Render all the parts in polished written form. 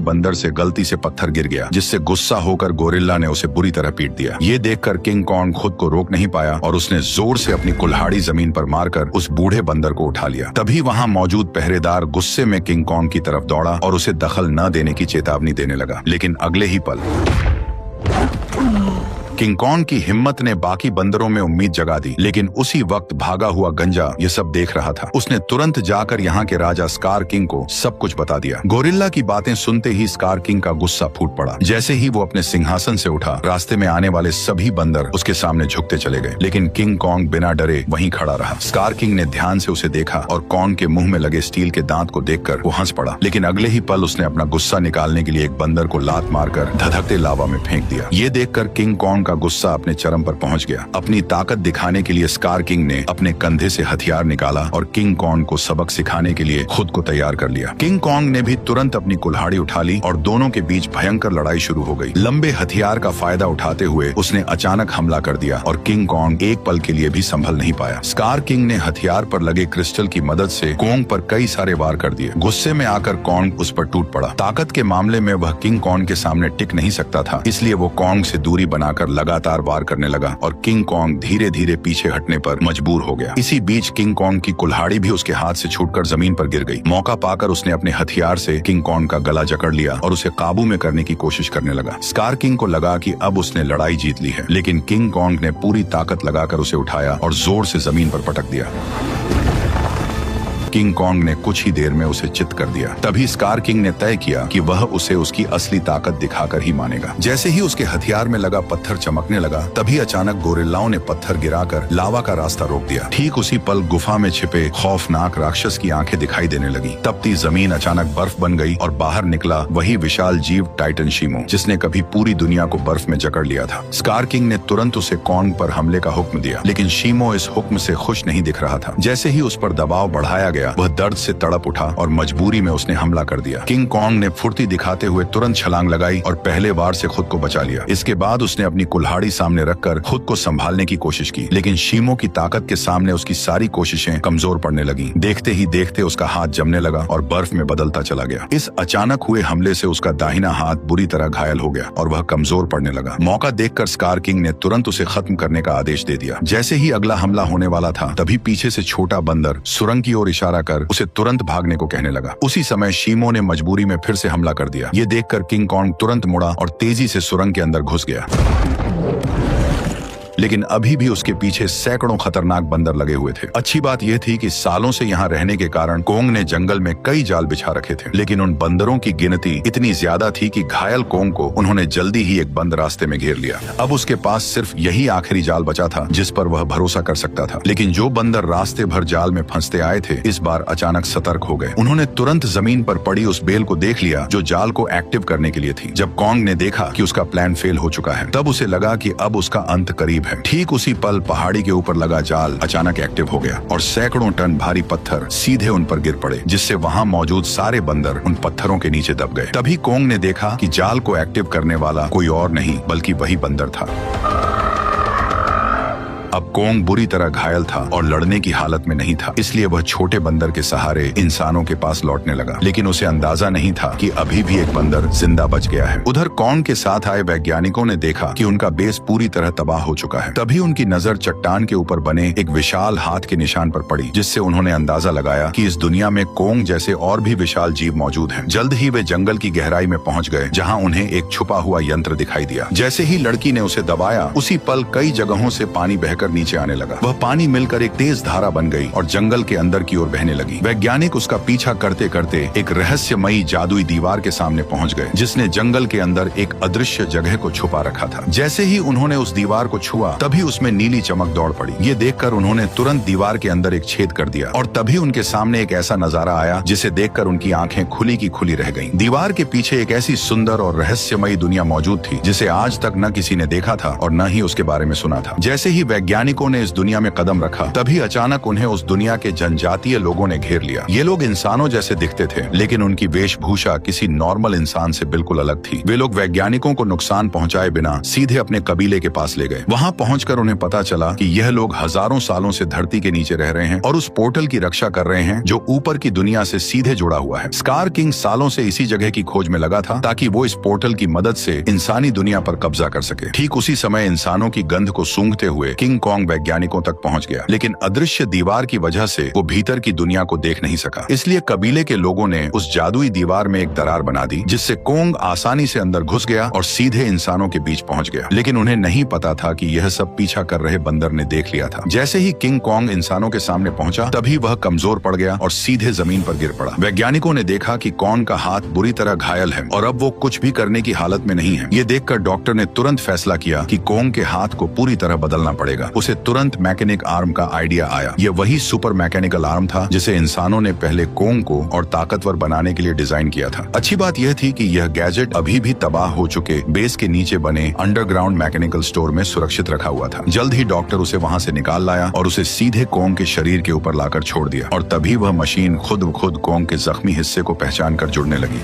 बंदर से गलती से पत्थर गिर गया, जिससे गुस्सा होकर गोरिल्ला ने उसे बुरी तरह पीट दिया। ये देखकर किंग कॉन्ग खुद को रोक नहीं पाया और उसने जोर से अपनी कुल्हाड़ी जमीन पर मारकर उस बूढ़े बंदर को उठा लिया। तभी वहां मौजूद पहरेदार गुस्से में किंग कॉन्ग की तरफ दौड़ा और उसे दखल न देने की चेतावनी देने लगा। लेकिन अगले ही पल किंग कॉन्ग की हिम्मत ने बाकी बंदरों में उम्मीद जगा दी। लेकिन उसी वक्त भागा हुआ गंजा ये सब देख रहा था। उसने तुरंत जाकर यहाँ के राजा स्कार किंग को सब कुछ बता दिया। गोरिल्ला की बातें सुनते ही स्कार किंग का गुस्सा फूट पड़ा। जैसे ही वो अपने सिंहासन से उठा, रास्ते में आने वाले सभी बंदर उसके सामने झुकते चले गए। लेकिन किंग कॉन्ग बिना डरे वहीं खड़ा रहा। स्कार किंग ने ध्यान से उसे देखा और कॉन्ग के मुंह में लगे स्टील के दांत को देखकर वो हंस पड़ा। लेकिन अगले ही पल उसने अपना गुस्सा निकालने के लिए एक बंदर को लात मारकर धधकते लावा में फेंक दिया। ये देखकर किंग कॉन्ग का गुस्सा अपने चरम पर पहुंच गया। अपनी ताकत दिखाने के लिए स्कार किंग ने अपने कंधे से हथियार निकाला और किंग कॉन्ग को सबक सिखाने के लिए खुद को तैयार कर लिया। किंग कॉन्ग ने भी तुरंत अपनी कुल्हाड़ी उठा ली और दोनों के बीच भयंकर लड़ाई शुरू हो गई। लंबे हथियार का फायदा उठाते हुए उसने अचानक हमला कर दिया और किंग कॉन्ग एक पल के लिए भी संभल नहीं पाया। स्कार किंग ने हथियार पर लगे क्रिस्टल की मदद से कॉन्ग पर कई सारे वार कर दिए। गुस्से में आकर कॉन्ग उस पर टूट पड़ा। ताकत के मामले में वह किंग कॉन्ग के सामने टिक नहीं सकता था, इसलिए वो कॉन्ग से दूरी बनाकर लगातार वार करने लगा और किंग कॉन्ग धीरे धीरे पीछे हटने पर मजबूर हो गया। इसी बीच किंग कॉन्ग की कुल्हाड़ी भी उसके हाथ से छूटकर जमीन पर गिर गई। मौका पाकर उसने अपने हथियार से किंग कॉन्ग का गला जकड़ लिया और उसे काबू में करने की कोशिश करने लगा। स्कार किंग को लगा कि अब उसने लड़ाई जीत ली है, लेकिन किंग कॉन्ग ने पूरी ताकत लगाकर उसे उठाया और जोर से जमीन पर पटक दिया। किंग कॉन्ग ने कुछ ही देर में उसे चित कर दिया। तभी स्कार किंग ने तय किया कि वह उसे उसकी असली ताकत दिखाकर ही मानेगा। जैसे ही उसके हथियार में लगा पत्थर चमकने लगा, तभी अचानक गोरिल्लाओं ने पत्थर गिराकर लावा का रास्ता रोक दिया। ठीक उसी पल गुफा में छिपे खौफनाक राक्षस की आंखें दिखाई देने लगी। तपती जमीन अचानक बर्फ बन गई और बाहर निकला वही विशाल जीव टाइटन शीमो, जिसने कभी पूरी दुनिया को बर्फ में जकड़ लिया था। स्कार किंग ने तुरंत उसे कॉन्ग पर हमले का हुक्म दिया, लेकिन शीमो इस हुक्म से खुश नहीं दिख रहा था। जैसे ही उस पर दबाव बढ़ाया गया, वह दर्द से तड़प उठा और मजबूरी में उसने हमला कर दिया। किंग कॉन्ग ने फुर्ती दिखाते हुए तुरंत छलांग लगाई और पहले वार से खुद को बचा लिया। इसके बाद उसने अपनी कुल्हाड़ी सामने रखकर खुद को संभालने की कोशिश की, लेकिन शीमो की ताकत के सामने उसकी सारी कोशिशें कमजोर पड़ने लगी। देखते ही देखते उसका हाथ जमने लगा और बर्फ में बदलता चला गया। इस अचानक हुए हमले से उसका दाहिना हाथ बुरी तरह घायल हो गया और वह कमजोर पड़ने लगा। मौका देखकर स्कार किंग ने तुरंत उसे खत्म करने का आदेश दे दिया। जैसे ही अगला हमला होने वाला था, तभी पीछे से छोटा बंदर सुरंग की ओर इशारा कर उसे तुरंत भागने को कहने लगा। उसी समय शीमो ने मजबूरी में फिर से हमला कर दिया। ये देखकर किंग कॉन्ग तुरंत मुड़ा और तेजी से सुरंग के अंदर घुस गया। लेकिन अभी भी उसके पीछे सैकड़ों खतरनाक बंदर लगे हुए थे। अच्छी बात यह थी कि सालों से यहाँ रहने के कारण कोंग ने जंगल में कई जाल बिछा रखे थे, लेकिन उन बंदरों की गिनती इतनी ज्यादा थी कि घायल कोंग को उन्होंने जल्दी ही एक बंद रास्ते में घेर लिया। अब उसके पास सिर्फ यही आखिरी जाल बचा था जिस पर वह भरोसा कर सकता था। लेकिन जो बंदर रास्ते भर जाल में फंसते आए थे, इस बार अचानक सतर्क हो गए। उन्होंने तुरंत जमीन पर पड़ी उस बेल को देख लिया जो जाल को एक्टिव करने के लिए थी। जब कोंग ने देखा कि उसका प्लान फेल हो चुका है, तब उसे लगा कि अब उसका अंत करीब है। ठीक उसी पल पहाड़ी के ऊपर लगा जाल अचानक एक्टिव हो गया और सैकड़ों टन भारी पत्थर सीधे उन पर गिर पड़े, जिससे वहां मौजूद सारे बंदर उन पत्थरों के नीचे दब गए। तभी कोंग ने देखा कि जाल को एक्टिव करने वाला कोई और नहीं बल्कि वही बंदर था। अब कोंग बुरी तरह घायल था और लड़ने की हालत में नहीं था, इसलिए वह छोटे बंदर के सहारे इंसानों के पास लौटने लगा। लेकिन उसे अंदाजा नहीं था कि अभी भी एक बंदर जिंदा बच गया है। उधर कोंग के साथ आए वैज्ञानिकों ने देखा कि उनका बेस पूरी तरह तबाह हो चुका है। तभी उनकी नजर चट्टान के ऊपर बने एक विशाल हाथ के निशान पर पड़ी, जिससे उन्होंने अंदाजा लगाया कि इस दुनिया में कोंग जैसे और भी विशाल जीव मौजूद हैं। जल्द ही वे जंगल की गहराई में पहुंच गए, जहां उन्हें एक छुपा हुआ यंत्र दिखाई दिया। जैसे ही लड़की ने उसे दबाया, उसी पल कई जगहों से पानी बहकर नीचे आने लगा। वह पानी मिलकर एक तेज धारा बन गई और जंगल के अंदर की ओर बहने लगी। वैज्ञानिक उसका पीछा करते करते एक रहस्यमयी जादुई दीवार के सामने पहुंच गए, जिसने जंगल के अंदर एक अदृश्य जगह को छुपा रखा था। जैसे ही उन्होंने उस दीवार को छुआ, तभी उसमें नीली चमक दौड़ पड़ी। ये देखकर उन्होंने तुरंत दीवार के अंदर एक छेद कर दिया और तभी उनके सामने एक ऐसा नजारा आया जिसे देखकर उनकी आंखें खुली की खुली रह गईं। दीवार के पीछे एक ऐसी सुंदर और रहस्यमयी दुनिया मौजूद थी जिसे आज तक न किसी ने देखा था और न ही उसके बारे में सुना था। जैसे ही वैज्ञानिकों ने इस दुनिया में कदम रखा तभी अचानक उन्हें उस दुनिया के जनजातीय लोगों ने घेर लिया। ये लोग इंसानों जैसे दिखते थे, लेकिन उनकी वेशभूषा किसी नॉर्मल इंसान से बिल्कुल अलग थी। वे लोग वैज्ञानिकों को नुकसान पहुंचाए बिना सीधे अपने कबीले के पास ले गए। वहां पहुंचकर उन्हें पता चला कि यह लोग हजारों सालों से धरती के नीचे रह रहे हैं और उस पोर्टल की रक्षा कर रहे हैं जो ऊपर की दुनिया से सीधे जुड़ा हुआ है। स्कार किंग सालों से इसी जगह की खोज में लगा था ताकि वो इस पोर्टल की मदद से इंसानी दुनिया पर कब्जा कर सके। ठीक उसी समय इंसानों की गंध को सूंघते हुए किंग कॉन्ग वैज्ञानिकों तक पहुंच गया, लेकिन अदृश्य दीवार की वजह से वो भीतर की दुनिया को देख नहीं सका। इसलिए कबीले के लोगों ने उस जादुई दीवार में एक दरार बना दी, जिससे कॉन्ग आसानी से अंदर घुस गया और सीधे इंसानों के बीच पहुंच गया। लेकिन उन्हें नहीं पता था कि यह सब पीछा कर रहे बंदर ने देख लिया था। जैसे ही किंग कॉन्ग इंसानों के सामने पहुंचा तभी वह कमजोर पड़ गया और सीधे जमीन पर गिर पड़ा। वैज्ञानिकों ने देखा कि कॉन्ग का हाथ बुरी तरह घायल है और अब वो कुछ भी करने की हालत में नहीं है। ये देखकर डॉक्टर ने तुरंत फैसला किया कि कॉन्ग के हाथ को पूरी तरह बदलना पड़ेगा। उसे तुरंत मैकेनिक आर्म का आइडिया आया। ये वही सुपर मैकेनिकल आर्म था जिसे इंसानों ने पहले कॉन्ग को और ताकतवर बनाने के लिए डिजाइन किया था। अच्छी बात यह थी कि यह गैजेट अभी भी तबाह हो चुके बेस के नीचे बने अंडरग्राउंड मैकेनिकल स्टोर में सुरक्षित रखा हुआ था। जल्द ही डॉक्टर उसे वहां से निकाल लाया और उसे सीधे कॉन्ग के शरीर के ऊपर लाकर छोड़ दिया और तभी वह मशीन खुद ब खुद कॉन्ग के जख्मी हिस्से को पहचान कर जुड़ने लगी।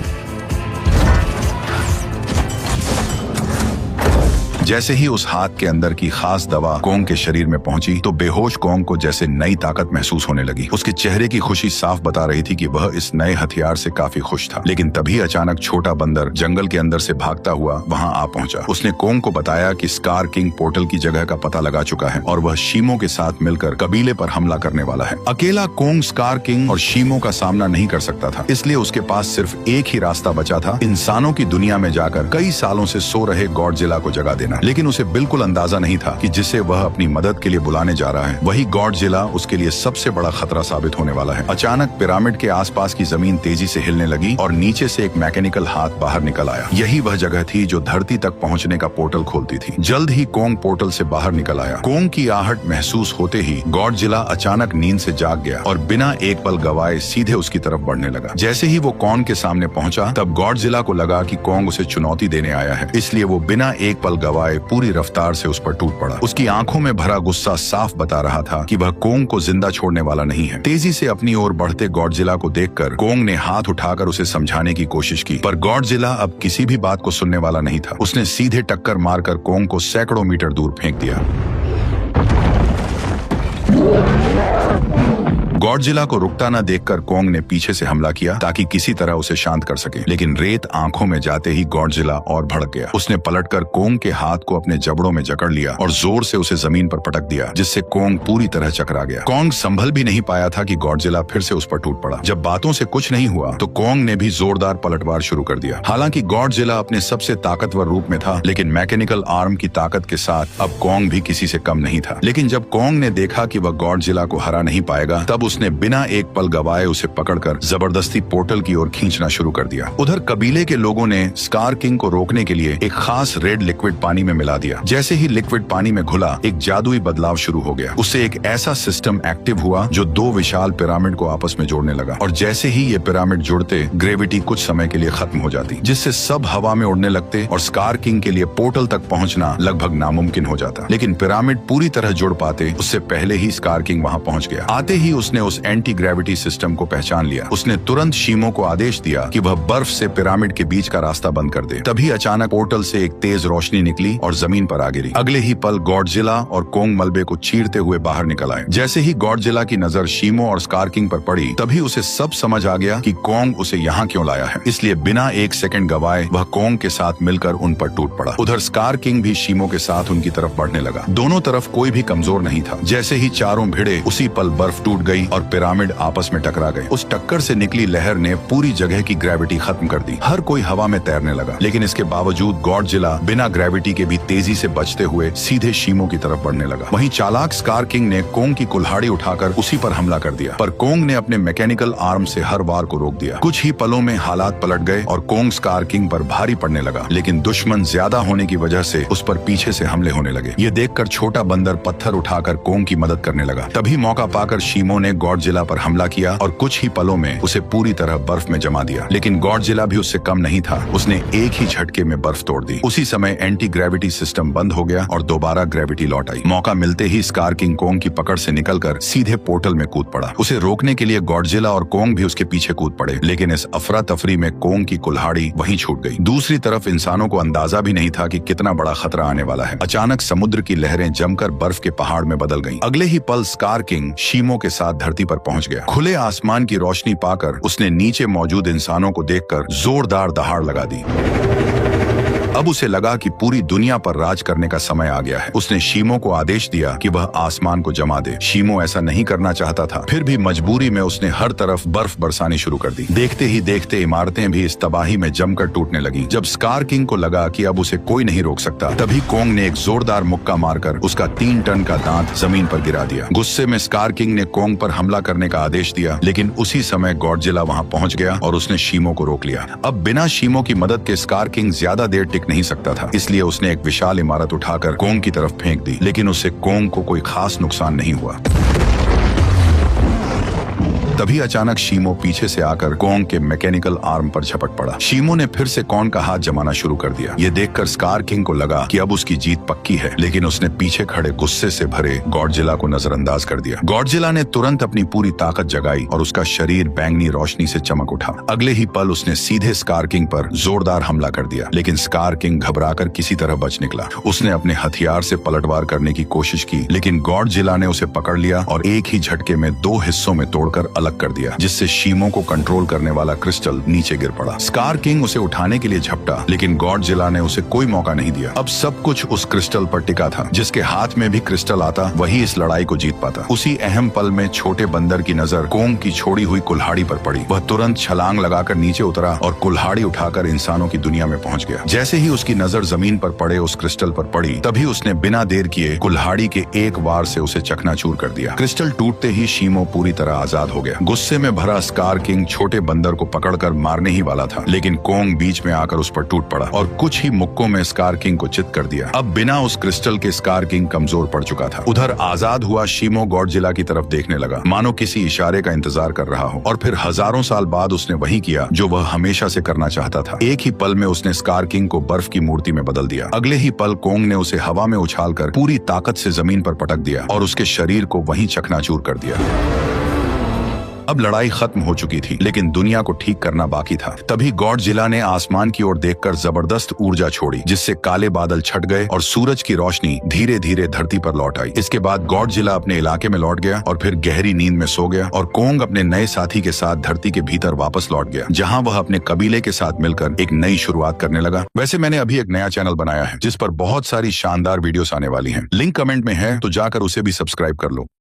जैसे ही उस हाथ के अंदर की खास दवा कॉन्ग के शरीर में पहुंची तो बेहोश कॉन्ग को जैसे नई ताकत महसूस होने लगी। उसके चेहरे की खुशी साफ बता रही थी कि वह इस नए हथियार से काफी खुश था। लेकिन तभी अचानक छोटा बंदर जंगल के अंदर से भागता हुआ वहां आ पहुंचा। उसने कॉन्ग को बताया कि स्कार किंग पोर्टल की जगह का पता लगा चुका है और वह शीमो के साथ मिलकर कबीले पर हमला करने वाला है। अकेला कॉन्ग स्कार किंग और शीमो का सामना नहीं कर सकता था, इसलिए उसके पास सिर्फ एक ही रास्ता बचा था, इंसानों की दुनिया में जाकर कई सालों से सो रहे गॉडजिला को जगा देना। लेकिन उसे बिल्कुल अंदाजा नहीं था कि जिसे वह अपनी मदद के लिए बुलाने जा रहा है वही गॉडजिला उसके लिए सबसे बड़ा खतरा साबित होने वाला है। अचानक पिरामिड के आसपास की जमीन तेजी से हिलने लगी और नीचे से एक मैकेनिकल हाथ बाहर निकल आया। यही वह जगह थी जो धरती तक पहुंचने का पोर्टल खोलती थी। जल्द ही कॉन्ग पोर्टल से बाहर निकल आया। कॉन्ग की आहट महसूस होते ही गॉडजिला अचानक नींद से जाग गया और बिना एक पल गवाए सीधे उसकी तरफ बढ़ने लगा। जैसे ही वो कॉन्ग के सामने पहुंचा तब गॉडजिला को लगा कि कॉन्ग उसे चुनौती देने आया है, इसलिए वो बिना एक पल गवाए पूरी रफ्तार से उस पर टूट पड़ा। उसकी आंखों में भरा गुस्सा साफ बता रहा था कि वह कॉन्ग को जिंदा छोड़ने वाला नहीं है। तेजी से अपनी ओर बढ़ते गॉडजिला को देखकर कॉन्ग ने हाथ उठाकर उसे समझाने की कोशिश की, पर गॉडजिला अब किसी भी बात को सुनने वाला नहीं था। उसने सीधे टक्कर मारकर कॉन्ग को सैकड़ों मीटर दूर फेंक दिया। गॉडजिला को रुकता न देखकर कॉन्ग ने पीछे से हमला किया ताकि किसी तरह उसे शांत कर सके, लेकिन रेत आंखों में जाते ही गॉडजिला और भड़क गया। उसने पलटकर कॉन्ग के हाथ को अपने जबड़ों में जकड़ लिया और जोर से उसे जमीन पर पटक दिया, जिससे कॉन्ग पूरी तरह चकरा गया। कॉन्ग संभल भी नहीं पाया था कि गॉडजिला फिर से उस पर टूट पड़ा। जब बातों से कुछ नहीं हुआ तो कॉन्ग ने भी जोरदार पलटवार शुरू कर दिया। हालांकि गॉडजिला अपने सबसे ताकतवर रूप में था, लेकिन मैकेनिकल आर्म की ताकत के साथ अब कॉन्ग भी किसी से कम नहीं था। लेकिन जब कॉन्ग ने देखा कि वह गॉडजिला को हरा नहीं पाएगा तब उसने बिना एक पल गवाए उसे पकड़कर जबरदस्ती पोर्टल की ओर खींचना शुरू कर दिया। उधर कबीले के लोगों ने स्कार किंग को रोकने के लिए एक खास रेड लिक्विड पानी में मिला दिया। जैसे ही लिक्विड पानी में घुला एक जादुई बदलाव शुरू हो गया। उससे एक ऐसा सिस्टम एक्टिव हुआ जो दो विशाल पिरामिड को आपस में जोड़ने लगा और जैसे ही ये पिरामिड जुड़ते ग्रेविटी कुछ समय के लिए खत्म हो जाती, जिससे सब हवा में उड़ने लगते और स्कार किंग के लिए पोर्टल तक पहुंचना लगभग नामुमकिन हो जाता। लेकिन पिरामिड पूरी तरह जुड़ पाते उससे पहले ही स्कार किंग वहां पहुंच गया। आते ही उसने उस एंटी ग्रेविटी सिस्टम को पहचान लिया। उसने तुरंत शीमो को आदेश दिया कि वह बर्फ से पिरामिड के बीच का रास्ता बंद कर दे। तभी अचानक पोर्टल से एक तेज रोशनी निकली और जमीन पर आ गिरी। अगले ही पल गॉडजिला और कॉन्ग मलबे को चीरते हुए बाहर निकल आए। जैसे ही गॉडजिला की नजर शीमो और स्कार किंग पर पड़ी तभी उसे सब समझ आ गया कि कॉन्ग उसे यहाँ क्यों लाया है, इसलिए बिना एक सेकंड गवाए वह कॉन्ग के साथ मिलकर उन पर टूट पड़ा। उधर स्कार किंग भी शीमो के साथ उनकी तरफ बढ़ने लगा। दोनों तरफ कोई भी कमजोर नहीं था। जैसे ही चारों भिड़े उसी पल बर्फ टूट गई और पिरामिड आपस में टकरा गए। उस टक्कर से निकली लहर ने पूरी जगह की ग्रेविटी खत्म कर दी। हर कोई हवा में तैरने लगा, लेकिन इसके बावजूद गॉडजिला बिना ग्रेविटी के भी तेजी से बचते हुए सीधे शीमो की तरफ बढ़ने लगा। वहीं चालाक स्कार किंग ने कॉन्ग की कुल्हाड़ी उठाकर उसी पर हमला कर दिया, पर कॉन्ग ने अपने मैकेनिकल आर्म से हर वार को रोक दिया। कुछ ही पलों में हालात पलट गए और कॉन्ग स्कार किंग पर भारी पड़ने लगा, लेकिन दुश्मन ज्यादा होने की वजह से उस पर पीछे से हमले होने लगे। ये देखकर छोटा बंदर पत्थर उठाकर कॉन्ग की मदद करने लगा। तभी मौका पाकर शीमो ने गॉडजिला पर हमला किया और कुछ ही पलों में उसे पूरी तरह बर्फ में जमा दिया। लेकिन गॉडजिला भी उससे कम नहीं था, उसने एक ही झटके में बर्फ तोड़ दी। उसी समय एंटी ग्रेविटी सिस्टम बंद हो गया और दोबारा ग्रेविटी लौट आई। मौका मिलते ही स्कार किंग कोंग की पकड़ से निकलकर सीधे पोर्टल में कूद पड़ा। उसे रोकने के लिए गॉडजिला और कोंग भी उसके पीछे कूद पड़े, लेकिन इस अफरा तफरी में कोंग की कुल्हाड़ी वहीं छूट गई। दूसरी तरफ इंसानों को अंदाजा भी नहीं था कि कितना बड़ा खतरा आने वाला है। अचानक समुद्र की लहरें जमकर बर्फ के पहाड़ में बदल गईं। अगले ही पल स्कार किंग शीमो के साथ धरती पर पहुंच गया। खुले आसमान की रोशनी पाकर उसने नीचे मौजूद इंसानों को देखकर जोरदार दहाड़ लगा दी। अब उसे लगा कि पूरी दुनिया पर राज करने का समय आ गया है। उसने शीमो को आदेश दिया कि वह आसमान को जमा दे। शीमो ऐसा नहीं करना चाहता था, फिर भी मजबूरी में उसने हर तरफ बर्फ बरसानी शुरू कर दी। देखते ही देखते इमारतें भी इस तबाही में जमकर टूटने लगीं। जब स्कार किंग को लगा कि अब उसे कोई नहीं रोक सकता, तभी कोंग ने एक जोरदार मुक्का मारकर उसका 3 टन का दांत जमीन पर गिरा दिया। गुस्से में स्कार किंग ने कोंग पर हमला करने का आदेश दिया, लेकिन उसी समय गॉडजिला वहां पहुंच गया और उसने शीमो को रोक लिया। अब बिना शीमो की मदद के स्कार किंग ज्यादा देर टिक नहीं सकता था, इसलिए उसने एक विशाल इमारत उठाकर कोंग की तरफ फेंक दी, लेकिन उससे कोंग को कोई खास नुकसान नहीं हुआ। तभी अचानक शीमो पीछे से आकर कोंग के मैकेनिकल आर्म पर झपट पड़ा। शीमो ने फिर से कोंग का हाथ जमाना शुरू कर दिया। ये देखकर स्कार किंग को लगा कि अब उसकी जीत पक्की है, लेकिन उसने पीछे खड़े गुस्से से भरे गॉडजिला को नजरअंदाज कर दिया। गॉडजिला ने तुरंत अपनी पूरी ताकत जगाई और उसका शरीर बैंगनी रोशनी से चमक उठा। अगले ही पल उसने सीधे स्कार किंग पर जोरदार हमला कर दिया, लेकिन स्कार किंग घबराकर किसी तरह बच निकला। उसने अपने हथियार से पलटवार करने की कोशिश की, लेकिन गॉडजिला ने उसे पकड़ लिया और एक ही झटके में 2 हिस्सों में तोड़कर अलग कर दिया, जिससे शीमो को कंट्रोल करने वाला क्रिस्टल नीचे गिर पड़ा। स्कार किंग उसे उठाने के लिए झपटा, लेकिन गॉडजिला ने उसे कोई मौका नहीं दिया। अब सब कुछ उस क्रिस्टल पर टिका था। जिसके हाथ में भी क्रिस्टल आता, वही इस लड़ाई को जीत पाता। उसी अहम पल में छोटे बंदर की नजर कोंग की छोड़ी हुई कुल्हाड़ी पर पड़ी। वह तुरंत छलांग लगाकर नीचे उतरा और कुल्हाड़ी उठाकर इंसानों की दुनिया में पहुंच गया। जैसे ही उसकी नजर जमीन पर पड़े उस क्रिस्टल पर पड़ी, तभी उसने बिना देर किए कुल्हाड़ी के एक वार से उसे चकनाचूर कर दिया। क्रिस्टल टूटते ही शीमो पूरी तरह आजाद हो गया। गुस्से में भरा स्कार किंग छोटे बंदर को पकड़कर मारने ही वाला था, लेकिन कोंग बीच में आकर उस पर टूट पड़ा और कुछ ही मुक्कों में स्कार किंग को चित कर दिया। अब बिना उस क्रिस्टल के स्कार किंग कमजोर पड़ चुका था। उधर आजाद हुआ शीमो गॉडजिला की तरफ देखने लगा, मानो किसी इशारे का इंतजार कर रहा हो। और फिर हजारों साल बाद उसने वही किया जो वह हमेशा से करना चाहता था। एक ही पल में उसने स्कार किंग को बर्फ की मूर्ति में बदल दिया। अगले ही पल कोंग ने उसे हवा में उछालकर पूरी ताकत से जमीन पर पटक दिया और उसके शरीर को वहीं चकनाचूर कर दिया। अब लड़ाई खत्म हो चुकी थी, लेकिन दुनिया को ठीक करना बाकी था। तभी गॉडजिला ने आसमान की ओर देखकर जबरदस्त ऊर्जा छोड़ी, जिससे काले बादल छट गए और सूरज की रोशनी धीरे धीरे धरती पर लौट आई। इसके बाद गॉडजिला अपने इलाके में लौट गया और फिर गहरी नींद में सो गया और कोंग अपने नए साथी के साथ धरती के भीतर वापस लौट गया, जहाँ वह अपने कबीले के साथ मिलकर एक नई शुरुआत करने लगा। वैसे मैंने अभी एक नया चैनल बनाया है जिस पर बहुत सारी शानदार वीडियोस आने वाली हैं। लिंक कमेंट में है, तो जाकर उसे भी सब्सक्राइब कर लो।